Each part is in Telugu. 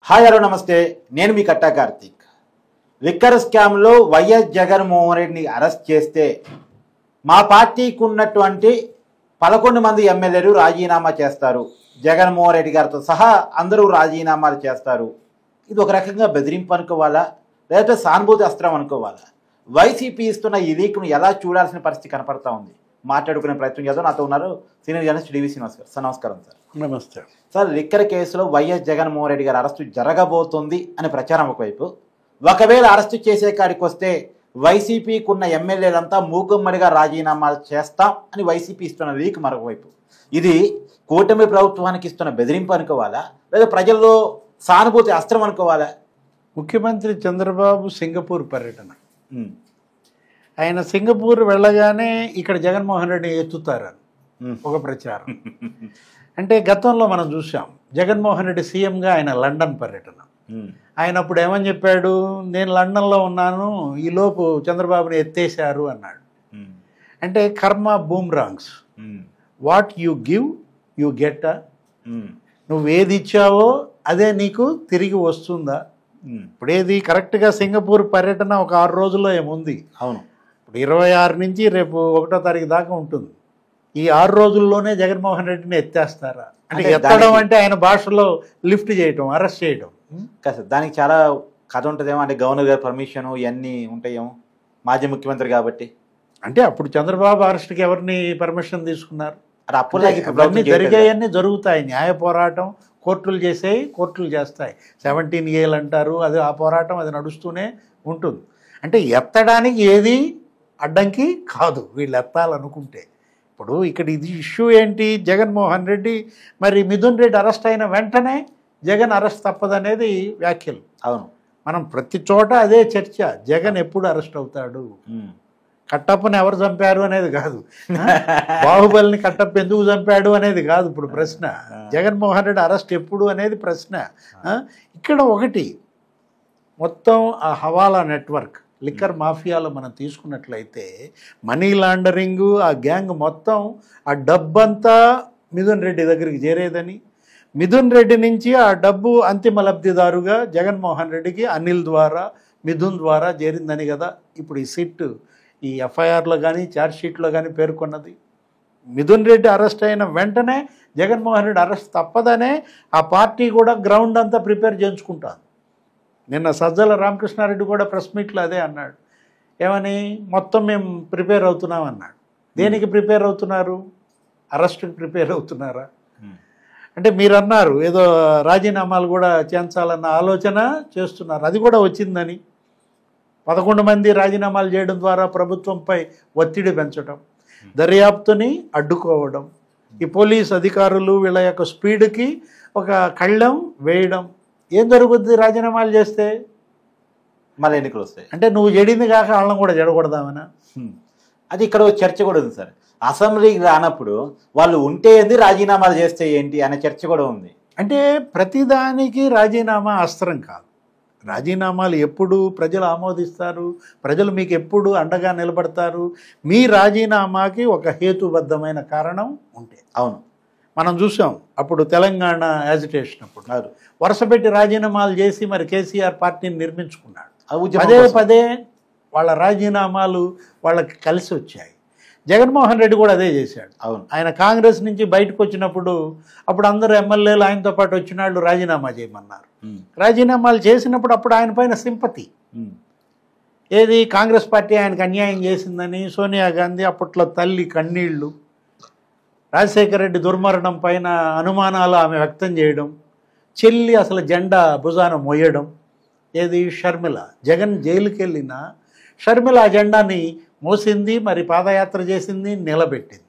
హాయ్ హలో నమస్తే, నేను మీ కట్టా కార్తీక్. లిక్కర్ స్కామ్లో వైఎస్ జగన్మోహన్ రెడ్డిని అరెస్ట్ చేస్తే మా పార్టీకి ఉన్నటువంటి 11 మంది ఎమ్మెల్యేలు రాజీనామా చేస్తారు, జగన్మోహన్ రెడ్డి గారితో సహా అందరూ రాజీనామాలు చేస్తారు. ఇది ఒక రకంగా బెదిరింపు అనుకోవాలా, లేకపోతే సానుభూతి అస్త్రం అనుకోవాలా? వైసీపీ ఇస్తున్న ఈ లీక్ను ఎలా చూడాల్సిన పరిస్థితి కనపడతా ఉంది. మాట్లాడుకునే ప్రయత్నం చేద్దాం. నాతో ఉన్నారు సీనియర్ జర్నలిస్ట్ డివి శ్రీనివాస్ గారు. సార్ నమస్కారం. సార్ నమస్తే. సార్, లిక్కర్ కేసులో వైఎస్ జగన్మోహన్ రెడ్డి గారు అరెస్టు జరగబోతోంది అని ప్రచారం ఒకవైపు, ఒకవేళ అరెస్టు చేసే కాడికి వస్తే వైసీపీకి ఉన్న ఎమ్మెల్యేలంతా మూకుమ్మడిగా రాజీనామాలు చేస్తాం అని వైసీపీ ఇస్తున్న లీక్ మరొకవైపు. ఇది కూటమి ప్రభుత్వానికి ఇస్తున్న బెదిరింపు అనుకోవాలా, లేదా ప్రజల్లో సానుభూతి అస్త్రం అనుకోవాలా? ముఖ్యమంత్రి చంద్రబాబు సింగపూర్ పర్యటన. ఆయన సింగపూర్ వెళ్ళగానే ఇక్కడ జగన్మోహన్ రెడ్డి ఎత్తుతారని ఒక ప్రచారం. అంటే గతంలో మనం చూసాం, జగన్మోహన్ రెడ్డి సీఎంగా ఆయన లండన్ పర్యటన. ఆయన అప్పుడు ఏమని చెప్పాడు, నేను లండన్లో ఉన్నాను, ఈలోపు చంద్రబాబుని ఎత్తేసారు అన్నాడు. అంటే karma boomerangs, what you give you get. నువ్వు ఏది ఇచ్చావో అదే నీకు తిరిగి వస్తుందా? ఇప్పుడు ఏది కరెక్ట్గా సింగపూర్ పర్యటన ఒక 6 రోజుల్లో ఏముంది. అవును, ఇప్పుడు 26 నుంచి రేపు 1వ తారీఖు దాకా ఉంటుంది. ఈ 6 రోజుల్లోనే జగన్మోహన్ రెడ్డిని ఎత్తేస్తారా? అంటే ఎత్తడం అంటే ఆయన భాషలో లిఫ్ట్ చేయటం, అరెస్ట్ చేయడం కాదు. దానికి చాలా కథ ఉంటుందేమో. అంటే గవర్నర్ గారి పర్మిషన్ ఇవన్నీ ఉంటాయేమో, మాజీ ముఖ్యమంత్రి కాబట్టి. అంటే అప్పుడు చంద్రబాబు అరెస్ట్కి ఎవరిని పర్మిషన్ తీసుకున్నారు? అది అప్పుడే జరిగాయన్నీ జరుగుతాయి. న్యాయ పోరాటం కోర్టులు చేసేవి, కోర్టులు చేస్తాయి. 17 ఏళ్ళు అంటారు, అది ఆ పోరాటం అది నడుస్తూనే ఉంటుంది. అంటే ఎత్తడానికి ఏది అడ్డంకి కాదు, వీళ్ళు ఎత్తాలనుకుంటే. ఇప్పుడు ఇక్కడ ఇది ఇష్యూ ఏంటి, జగన్మోహన్ రెడ్డి మరి మిథున్ రెడ్డి అరెస్ట్ అయిన వెంటనే జగన్ అరెస్ట్ తప్పదనేది వ్యాఖ్యలు. అవును, మనం ప్రతి చోట అదే చర్చ. జగన్ ఎప్పుడు అరెస్ట్ అవుతాడు, కట్టప్పని ఎవరు చంపారు అనేది కాదు, బాహుబలిని కట్టప్ప ఎందుకు చంపాడు అనేది కాదు ఇప్పుడు ప్రశ్న. జగన్మోహన్ రెడ్డి అరెస్ట్ ఎప్పుడు అనేది ప్రశ్న. ఇక్కడ ఒకటి, మొత్తం ఆ హవాలా నెట్వర్క్, లిక్కర్ మాఫియాలో మనం తీసుకున్నట్లయితే మనీ లాండరింగు, ఆ గ్యాంగ్ మొత్తం, ఆ డబ్బంతా మిథున్ రెడ్డి దగ్గరికి చేరేదని, మిథున్ రెడ్డి నుంచి ఆ డబ్బు అంతిమ లబ్ధిదారుగా జగన్మోహన్ రెడ్డికి అనిల్ ద్వారా, మిథున్ ద్వారా చేరిందని కదా ఇప్పుడు ఈ సిట్ ఈ ఎఫ్ఐఆర్లో కానీ ఛార్జ్షీట్లో కానీ పేర్కొన్నది. మిథున్ రెడ్డి అరెస్ట్ అయిన వెంటనే జగన్మోహన్ రెడ్డి అరెస్ట్ తప్పదనే ఆ పార్టీ కూడా గ్రౌండ్ అంతా ప్రిపేర్ చేయించుకుంటాను. నిన్న సజ్జల రామకృష్ణారెడ్డి కూడా ప్రెస్ మీట్లో అదే అన్నాడు. ఏమని, మొత్తం మేము ప్రిపేర్ అవుతున్నాం అన్నాడు. దేనికి ప్రిపేర్ అవుతున్నారు? అరెస్ట్కి ప్రిపేర్ అవుతున్నారా? అంటే మీరు అన్నారు ఏదో రాజీనామాలు కూడా చేయించాలన్న ఆలోచన చేస్తున్నారు, అది కూడా వచ్చిందని. 11 మంది రాజీనామాలు చేయడం ద్వారా ప్రభుత్వంపై ఒత్తిడి పెంచడం, దర్యాప్తుని అడ్డుకోవడం, ఈ పోలీస్ అధికారులు వీళ్ళ యొక్క స్పీడ్కి ఒక కళ్ళెం వేయడం. ఏం జరుగుద్ది రాజీనామాలు చేస్తే? మళ్ళీ ఎన్నికలు వస్తాయి. అంటే నువ్వు చెడింది కాక వాళ్ళని కూడా జడగొడదామనా? అది ఇక్కడ చర్చ కూడా ఉంది సార్. అసెంబ్లీకి రానప్పుడు వాళ్ళు ఉంటే ఏంది, రాజీనామాలు చేస్తే ఏంటి అనే చర్చ కూడా ఉంది. అంటే ప్రతిదానికి రాజీనామా అస్త్రం కాదు. రాజీనామాలు ఎప్పుడు ప్రజలు ఆమోదిస్తారు, ప్రజలు మీకు ఎప్పుడు అండగా నిలబడతారు, మీ రాజీనామాకి ఒక హేతుబద్ధమైన కారణం ఉంటే. అవును, మనం చూసాం అప్పుడు తెలంగాణ యాజిటేషన్ అప్పుడు వరుసపెట్టి రాజీనామాలు చేసి మరి కేసీఆర్ పార్టీని నిర్మించుకున్నాడు. పదే వాళ్ళ రాజీనామాలు వాళ్ళకి కలిసి వచ్చాయి. జగన్మోహన్ రెడ్డి కూడా అదే చేశాడు. అవును, ఆయన కాంగ్రెస్ నుంచి బయటకు వచ్చినప్పుడు అప్పుడు అందరూ ఎమ్మెల్యేలు ఆయనతో పాటు వచ్చిన వాళ్ళు రాజీనామా చేయమన్నారు. రాజీనామాలు చేసినప్పుడు అప్పుడు ఆయన పైన సింపతి ఏది, కాంగ్రెస్ పార్టీ ఆయనకు అన్యాయం చేసిందని సోనియా గాంధీ అప్పట్లో తల్లి కన్నీళ్లు, రాజశేఖర రెడ్డి దుర్మరణం పైన అనుమానాలు ఆమె వ్యక్తం చేయడం, చెల్లి అసలు జెండా భుజాన మోయడం. ఏది, షర్మిల. జగన్ జైలుకి వెళ్ళిన షర్మిల ఆ జెండాని మోసింది, మరి పాదయాత్ర చేసింది, నిలబెట్టింది.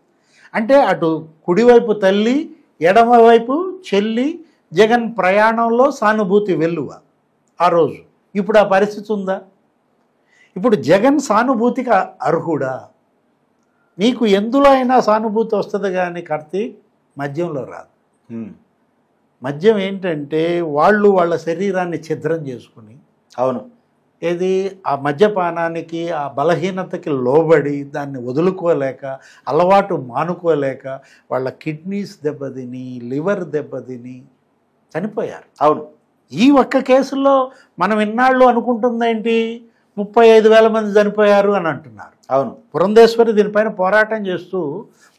అంటే అటు కుడివైపు తల్లి, ఎడమవైపు చెల్లి, జగన్ ప్రయాణంలో సానుభూతి వెల్లువ ఆ రోజు. ఇప్పుడు ఆ పరిస్థితి ఉందా? ఇప్పుడు జగన్ సానుభూతికి అర్హుడా? నీకు ఎందులో అయినా సానుభూతి వస్తుంది కానీ కార్తీక్, మద్యంలో రాదు. మద్యం ఏంటంటే వాళ్ళు వాళ్ళ శరీరాన్ని ఛిద్రం చేసుకుని, అవును, ఏది ఆ మద్యపానానికి, ఆ బలహీనతకి లోబడి దాన్ని వదులుకోలేక, అలవాటు మానుకోలేక వాళ్ళ కిడ్నీస్ దెబ్బతిని, లివర్ దెబ్బతిని చనిపోయారు. అవును, ఈ ఒక్క కేసులో మనం ఇన్నాళ్ళు అనుకుంటుందేంటి 35,000 మంది చనిపోయారు అని అంటున్నారు. అవును, పురంధేశ్వరి దీనిపైన పోరాటం చేస్తూ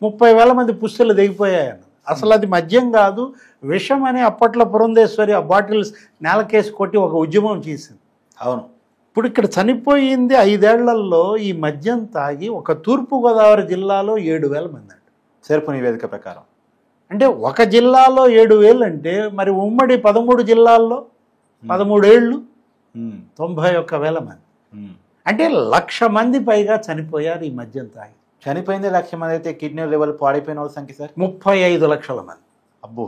30,000 మంది పుస్తలు దిగిపోయాయని. అసలు అది మద్యం కాదు, విషం అని అప్పట్లో పురంధేశ్వరి ఆ బాటిల్స్ నేలకేసి కొట్టి ఒక ఉద్యమం చేసింది. అవును. ఇప్పుడు ఇక్కడ చనిపోయింది 5 ఏళ్లలో ఈ మద్యం తాగి ఒక తూర్పుగోదావరి జిల్లాలో 7,000 మంది అంట. సెర్పు నివేదిక ప్రకారం అంటే ఒక జిల్లాలో 7,000 అంటే మరి ఉమ్మడి 13 జిల్లాల్లో 13 ఏళ్ళు 91,000 మంది. అంటే 1,00,000 మంది పైగా చనిపోయారు ఈ మద్యం తాగి. చనిపోయింది 1,00,000 మంది అయితే కిడ్నీ లెవెల్ పాడైపోయిన వాళ్ళ సంఖ్య సార్ 35 లక్షల మంది. అబ్బో.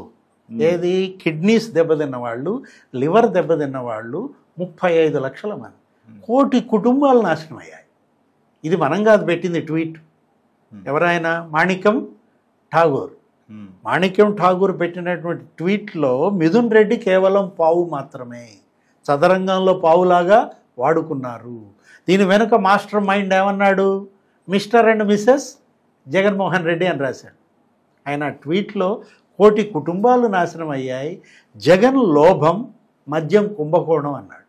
ఏది కిడ్నీస్ దెబ్బతిన్న వాళ్ళు, లివర్ దెబ్బతిన్న వాళ్ళు 35 లక్షల మంది. 1 కోటి కుటుంబాలు నాశనం అయ్యాయి. ఇది మనం కాదు పెట్టింది ట్వీట్. ఎవరైనా మాణిక్యం ఠాగూర్. మాణిక్యం ఠాగూర్ పెట్టినటువంటి ట్వీట్లో మిథున్ రెడ్డి కేవలం పావు మాత్రమే, చదరంగంలో పావులాగా వాడుకున్నారు. దీని వెనుక మాస్టర్ మైండ్ ఏమన్నాడు? Mr and Mrs Jaganmohan Reddy అని రాశాడు. ఆయన ట్వీట్లో 1 కోటి కుటుంబాలు నాశనం అయ్యాయి, జగన్ లోభం మద్యం కుంభకోణం అన్నాడు.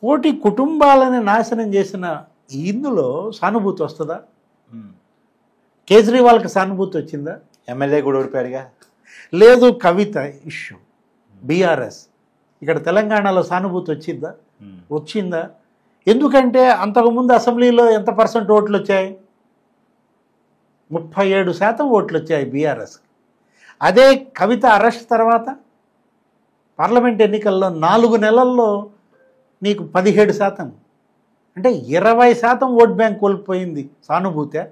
1 కోటి కుటుంబాలని నాశనం చేసిన ఇందులో సానుభూతి వస్తుందా? కేజ్రీవాల్కి సానుభూతి వచ్చిందా? ఎమ్మెల్యే కూడా ఓడిపోయాడుగా. లేదు. కవిత ఇష్యూ, బీఆర్ఎస్, ఇక్కడ తెలంగాణలో సానుభూతి వచ్చిందా? వచ్చిందా? ఎందుకంటే అంతకుముందు అసెంబ్లీలో ఎంత % ఓట్లు వచ్చాయి? 37% ఓట్లు వచ్చాయి బీఆర్ఎస్కి. అదే కవిత అరెస్ట్ తర్వాత పార్లమెంట్ ఎన్నికల్లో 4 నెలల్లో నీకు 17%, అంటే 20% ఓట్ బ్యాంక్ కోల్పోయింది. సానుభూతే?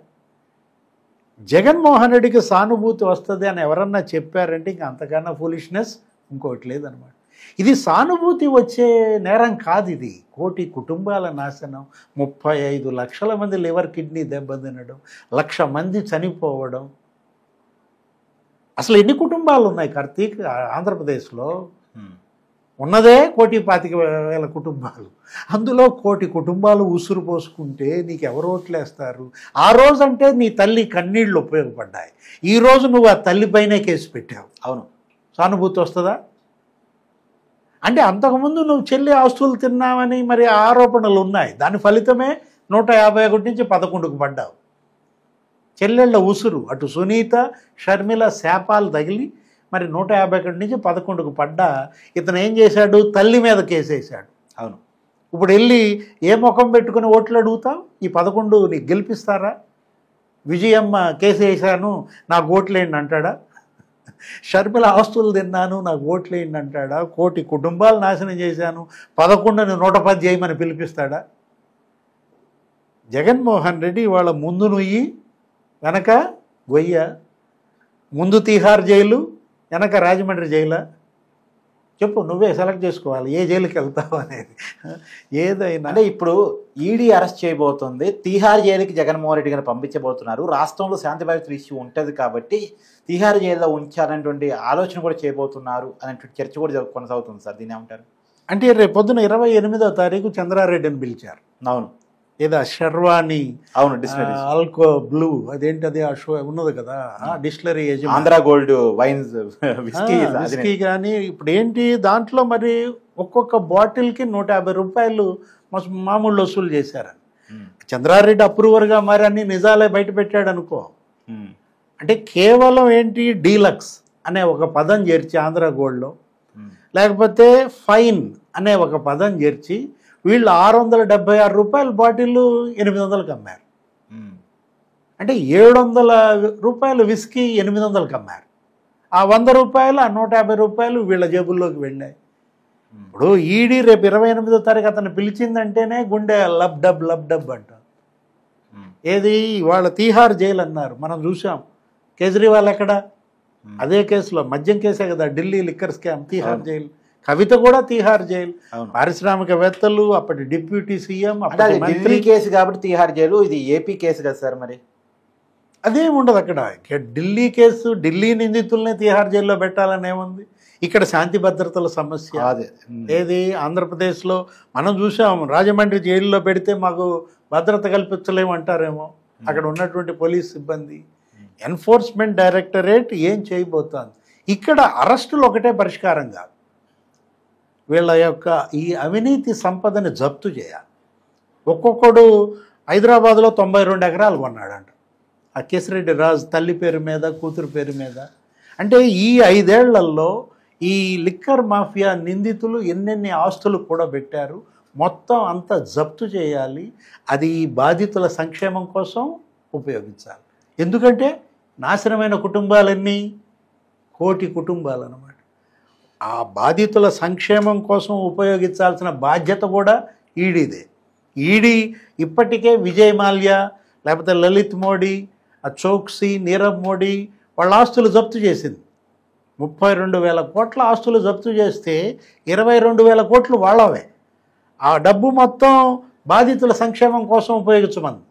జగన్మోహన్ రెడ్డికి సానుభూతి వస్తుంది అని ఎవరన్నా చెప్పారంటే ఇంకా అంతకన్నా ఫూలిష్నెస్ ఇంకోటి లేదనమాట. ఇది సానుభూతి వచ్చే నేరం కాదు. ఇది 1 కోటి కుటుంబాల నాశనం, 35 లక్షల మంది లివర్ కిడ్నీ దెబ్బతినడం, 1,00,000 మంది చనిపోవడం. అసలు ఎన్ని కుటుంబాలు ఉన్నాయి కార్తీక్ ఆంధ్రప్రదేశ్లో? ఉన్నదే 1,25,000 కుటుంబాలు. అందులో 1 కోటి కుటుంబాలు ఉసురు పోసుకుంటే నీకు ఎవరు ఓట్లేస్తారు? ఆ రోజు అంటే నీ తల్లి కన్నీళ్లు ఉపయోగపడ్డాయి. ఈరోజు నువ్వు ఆ తల్లిపైనే కేసు పెట్టావు. అవును. సానుభూతి వస్తుందా? అంటే అంతకుముందు నువ్వు చెల్లి ఆస్తులు తిన్నావని మరి ఆరోపణలు ఉన్నాయి. దాని ఫలితమే 151 నుంచి 11కు పడ్డావు. చెల్లెళ్ళ ఉసురు, అటు సునీత షర్మిల శాపాలు తగిలి మరి 151 నుంచి 11కు పడ్డా ఇతను ఏం చేశాడు? తల్లి మీద కేసేశాడు. అవును. ఇప్పుడు వెళ్ళి ఏ ముఖం పెట్టుకుని ఓట్లు అడుగుతావు? ఈ 11 నీకు గెలిపిస్తారా? విజయమ్మ కేసు వేశాను నాకు ఓట్లేయండి అంటాడా? షర్మిల ఆస్తులు తిన్నాను నాకు ఓట్లేయండి అంటాడా? 1 కోటి కుటుంబాలు నాశనం చేశాను 11ని 110 చేయమని పిలిపిస్తాడా? జగన్మోహన్ రెడ్డి వాళ్ళ ముందు నుయ్యి వెనక గొయ్య, ముందు తీహార్ జైలు వెనక రాజమండ్రి జైలా? చెప్పు, నువ్వే సెలెక్ట్ చేసుకోవాలి ఏ జైలుకి వెళ్తావు అనేది. ఏదైనా అంటే ఇప్పుడు ఈడీ అరెస్ట్ చేయబోతుంది, తీహార్ జైలుకి జగన్మోహన్ రెడ్డి గారిని పంపించబోతున్నారు. రాష్ట్రంలో శాంతి భద్రతల ఇష్యూ ఉంటుంది కాబట్టి తీహార్ జైల్లో ఉంచాలనేటువంటి ఆలోచన కూడా చేయబోతున్నారు అనేటువంటి చర్చ కూడా కొనసాగుతుంది సార్. దీన్ని ఏమంటారు? అంటే రేపు పొద్దున 28వ తారీఖు చంద్రారెడ్డిని పిలిచారు. అవును. ఏదా షర్వాణి, అవును, ఆల్కో బ్లూ, అదేంటది ఆ షో ఉన్నది కదా, distillery Andhra gold wines whisky. కానీ ఇప్పుడు ఏంటి దాంట్లో మరి ఒక్కొక్క బాటిల్కి 150 రూపాయలు మామూలు వసూలు చేశారని. చంద్రారెడ్డి అప్రూవర్గా మరి అన్ని నిజాలే బయట పెట్టాడు అనుకో. అంటే కేవలం ఏంటి డీలక్స్ అనే ఒక పదం చేర్చి ఆంధ్ర గోల్డ్లో, లేకపోతే ఫైన్ అనే ఒక పదం చేర్చి వీళ్ళు 676 రూపాయల బాటిల్ 800కి అమ్మారు. అంటే 700 రూపాయలు విస్కీ 800కి అమ్మారు. ఆ 100 రూపాయలు, ఆ 150 రూపాయలు వీళ్ళ జేబుల్లోకి వెళ్ళాయి. ఇప్పుడు ఈడీ రేపు 28వ తారీఖు అతను పిలిచిందంటేనే గుండె లబ్ డబ్ అంట. ఏది వాళ్ళ తీహార్ జైలు అన్నారు, మనం చూసాం. కేజ్రీవాల్ ఎక్కడ? అదే కేసులో, మద్యం కేసే కదా, Delhi liquor scam, Tihar jail. Kavitha కూడా తీహార్ జైలు. పారిశ్రామికవేత్తలు, అప్పటి డిప్యూటీ సీఎం, ఢిల్లీ కేసు కాబట్టి తీహార్ జైలు. ఇది ఏపీ కేసు కదా సార్. మరి అదేం ఉండదు అక్కడ. ఢిల్లీ కేసు, ఢిల్లీ నిందితుల్ని తీహార్ జైల్లో పెట్టాలని ఏముంది? ఇక్కడ శాంతి భద్రతల సమస్య. ఏది ఆంధ్రప్రదేశ్లో మనం చూసాం, రాజమండ్రి జైల్లో పెడితే మాకు భద్రత కల్పించలేమంటారేమో అక్కడ ఉన్నటువంటి పోలీస్ సిబ్బంది. ఎన్ఫోర్స్మెంట్ డైరెక్టరేట్ ఏం చేయబోతోంది? ఇక్కడ అరెస్టులు ఒకటే పరిష్కారం కాదు. వీళ్ళ యొక్క ఈ అవినీతి సంపదని జప్తు చేయాలి. ఒక్కొక్కడు హైదరాబాద్లో 92 ఎకరాలు కొన్నాడంట, ఆ కేసిరెడ్డి రాజు తల్లి పేరు మీద, కూతురు పేరు మీద. అంటే ఈ 5 ఏళ్లలో ఈ లిక్కర్ మాఫియా నిందితులు ఎన్నెన్ని ఆస్తులు కూడా పెట్టారు, మొత్తం అంతా జప్తు చేయాలి. అది ఈ బాధితుల సంక్షేమం కోసం ఉపయోగించాలి. ఎందుకంటే నాశనమైన కుటుంబాలన్నీ 1 కోటి కుటుంబాలు అన్నమాట. ఆ బాధితుల సంక్షేమం కోసం ఉపయోగించాల్సిన బాధ్యత కూడా ఈడీదే. ఈడీ ఇప్పటికే విజయ్ మాల్యా, లేకపోతే లలిత్ మోడీ, చోక్సీ, నీరవ్ మోడీ వాళ్ళ ఆస్తులు జప్తు చేసింది. 32,000 కోట్ల ఆస్తులు జప్తు చేస్తే 22,000 కోట్లు వాళ్ళవే. ఆ డబ్బు మొత్తం బాధితుల సంక్షేమం కోసం ఉపయోగించమంది.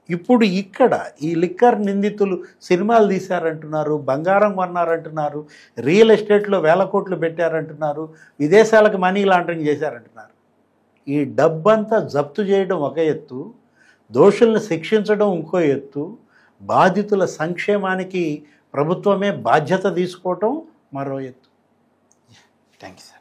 ఇప్పుడు ఇక్కడ ఈ లిక్కర్ నిందితులు సినిమాలు తీశారంటున్నారు, బంగారం కొన్నారంటున్నారు, రియల్ ఎస్టేట్లో 1,000 కోట్లు పెట్టారంటున్నారు, విదేశాలకు మనీ లాండరింగ్ చేశారంటున్నారు. ఈ డబ్బంతా జప్తు చేయడం ఒక ఎత్తు, దోషుల్ని శిక్షించడం ఇంకో ఎత్తు, బాధితుల సంక్షేమానికి ప్రభుత్వమే బాధ్యత తీసుకోవటం మరో ఎత్తు. Thank you sir.